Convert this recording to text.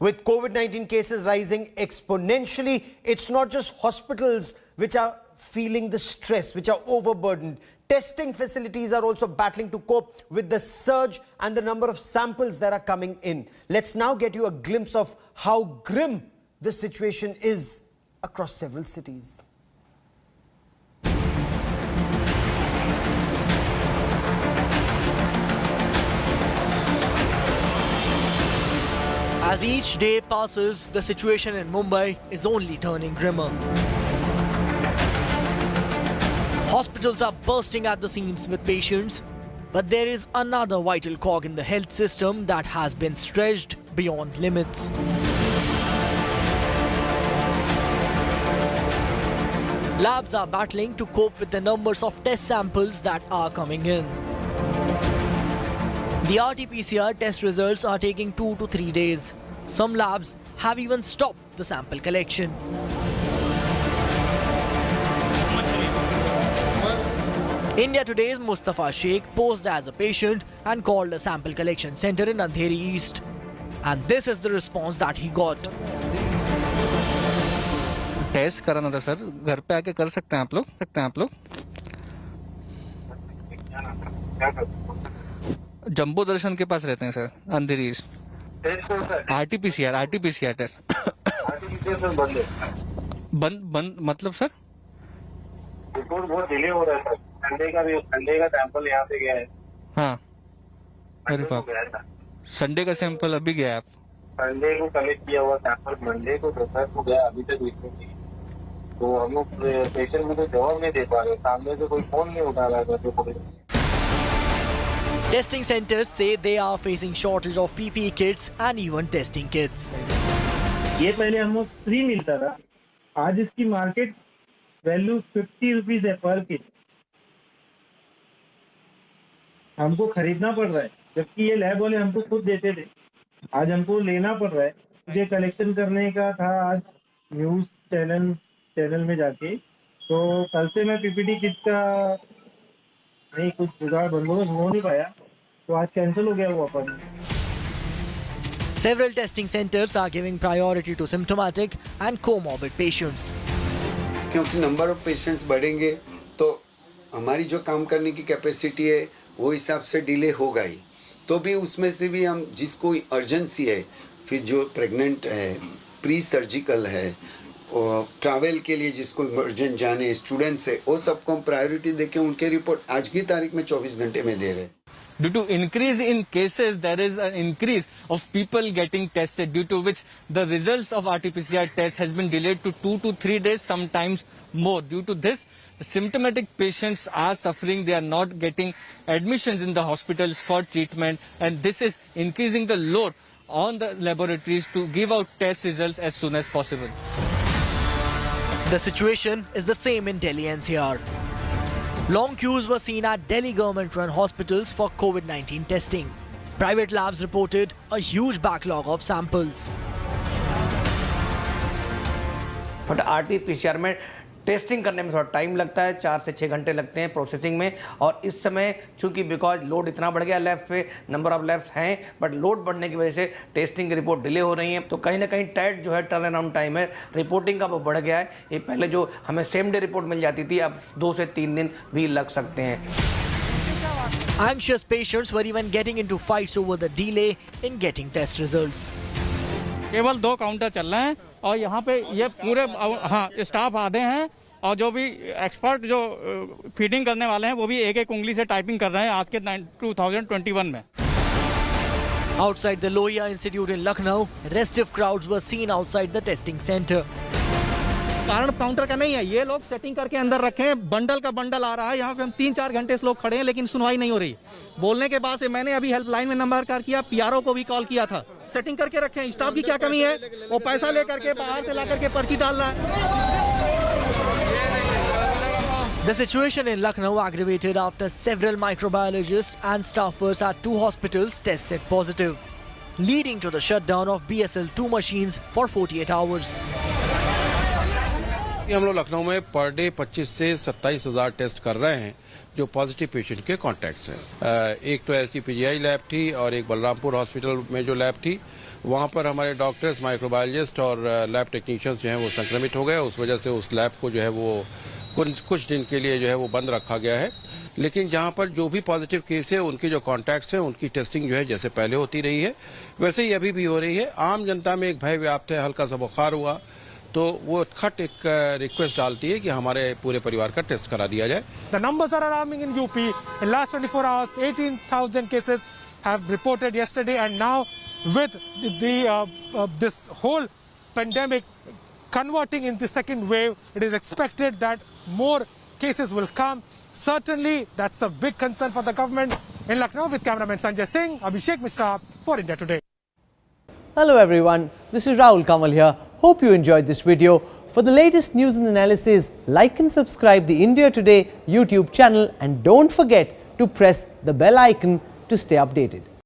With COVID-19 cases rising exponentially, it's not just hospitals which are feeling the stress, which are overburdened. Testing facilities are also battling to cope with the surge and the number of samples that are coming in. Let's now get you a glimpse of how grim the situation is across several cities. As each day passes, the situation in Mumbai is only turning grimmer. Hospitals are bursting at the seams with patients, but there is another vital cog in the health system that has been stretched beyond limits. Labs are battling to cope with the numbers of test samples that are coming in. The RT-PCR test results are taking 2 to 3 days. Some labs have even stopped the sample collection. India Today's Mustafa Sheikh posed as a patient and called a sample collection center in Andheri East. And this is the response that he got. Test कराना था sir, घर पे आके कर सकते हैं आप लोग? जंबो दर्शन के पास रहते हैं सर, अंधेरी ईस्ट। आरटीपीसीआर टेस्ट बंद मतलब सर रिपोर्ट बहुत डिले हो रहा है सर। संडे का सैंपल यहाँ से गया है। हाँ, अरे बाप, संडे का सैंपल अभी गया है? आप संडे को कलेक्ट किया हुआ सैंपल मंडे को दोपहर को गया, अभी तक रिपोर्ट नहीं। तो हम लोग पेशेंट को जवाब नहीं दे पा रहे, सामने से कोई फोन नहीं उठा रहा है। Testing centers say they are facing shortage of PPE kits and even testing kits. ये पहले हमको फ्री मिलता था, आज इसकी मार्केट वैल्यू 50 रुपीज है पर किट। हमको खरीदना पड़ रहा है, जबकि ये लैब वाले हमको खुद देते थे। आज हमको लेना पड़ रहा है। मुझे कलेक्शन करने का था आज न्यूज चैनल में जाके, तो कल से मैं पीपीटी किट का नहीं कुछ जुगाड़ बंदोबस्त हो नहीं पाया, तो आज कैंसिल हो गया वो appointment. Several testing centers are giving priority to symptomatic and comorbid patients. क्योंकि नंबर ऑफ पेशेंट्स बढ़ेंगे तो हमारी जो काम करने की कैपेसिटी है वो हिसाब से डिले होगा ही। तो भी उसमें से भी हम जिसको अर्जेंसी है, फिर जो प्रेग्नेंट है, प्री सर्जिकल है, और ट्रैवल के लिए जिसको अर्जेंट जाने, स्टूडेंट्स है, वो सबको हम प्रायोरिटी देके उनके रिपोर्ट आज की तारीख में 24 घंटे में दे रहे हैं। Due to increase in cases, there is an increase of people getting tested, due to which the results of RT-PCR test has been delayed to 2 to 3 days, sometimes more. Due to this, the symptomatic patients are suffering. They are not getting admissions in the hospitals for treatment, and this is increasing the load on the laboratories to give out test results as soon as possible. The situation is the same in Delhi NCR. Long queues were seen at Delhi government-run hospitals for COVID-19 testing. Private labs reported a huge backlog of samples. But RT-PCR में testing करने में थोड़ा time लगता है, 4 से 6 घंटे लगते हैं प्रोसेसिंग में। और इस समय चूंकि बिकॉज लोड इतना बढ़ गया लैब्स पे, नंबर ऑफ लैब्स हैं, बट लोड बढ़ने की वजह से टेस्टिंग की रिपोर्ट डिले हो रही है। तो कहीं ना कहीं टाइट जो है टर्न अराउंड टाइम है रिपोर्टिंग का वो बढ़ गया है। ये पहले जो हमें सेम डे रिपोर्ट मिल जाती थी, अब 2 से 3 दिन भी लग सकते हैं। Anxious patients were even getting into fights over the delay in getting test results. केवल 2 काउंटर चल रहे हैं और यहाँ पे ये पूरे स्टाफ आधे हैं और जो भी एक्सपर्ट जो फीडिंग करने वाले हैं वो भी एक उंगली से टाइपिंग कर रहे हैं आज के 2021 में। Outside the Lohia Institute in Lucknow, restive crowds were seen outside the testing center. कारण काउंटर का नहीं है, ये लोग सेटिंग करके अंदर रखे हैं, बंडल का बंडल आ रहा है। यहाँ पे हम 3-4 घंटे से लोग खड़े हैं लेकिन सुनवाई नहीं हो रही। बोलने के बाद से मैंने अभी हेल्पलाइन में नंबर कर किया, पीआरओ को भी कॉल किया था। सेटिंग करके रखे हैं, स्टाफ की क्या कमी है? वो पैसा लेकर के बाहर से ला करके पर्ची डाल रहा है। The situation in Lucknow aggravated after several microbiologists and staffers at 2 hospitals tested positive, leading to the shutdown of BSL-2 machines for 48 hours. हम लोग लखनऊ में पर डे 25 से 27,000 टेस्ट कर रहे हैं जो पॉजिटिव पेशेंट के कॉन्टैक्ट्स हैं। एक तो एसजीपीजीआई लैब थी और एक बलरामपुर हॉस्पिटल में जो लैब थी, वहाँ पर हमारे डॉक्टर्स, माइक्रोबायोलॉजिस्ट और लैब टेक्नीशियंस जो हैं वो संक्रमित हो गए। उस वजह से उस लैब को जो है वो कुछ दिन के लिए जो है वो बंद रखा गया है। लेकिन जहाँ पर जो भी पॉजिटिव केस है, उनके जो कॉन्टैक्ट्स हैं, उनकी टेस्टिंग जो है जैसे पहले होती रही है वैसे ही अभी भी हो रही है। आम जनता में एक भय व्याप्त है, हल्का सा बुखार हुआ तो वो खट एक रिक्वेस्ट डालती है कि हमारे पूरे परिवार का टेस्ट करा दिया जाए। The numbers are alarming in UP. In last 24 hours, 18,000 cases have reported yesterday, and now with this whole pandemic converting in the second wave, it is expected that more cases will come. Certainly, that's a big concern for the government. In Lucknow, with cameraman Sanjay Singh, Abhishek Mishra for India Today. Hello everyone, this is Rahul Kamal here. Hope you enjoyed this video. For the latest news and analysis, like and subscribe the India Today YouTube channel, and don't forget to press the bell icon to stay updated.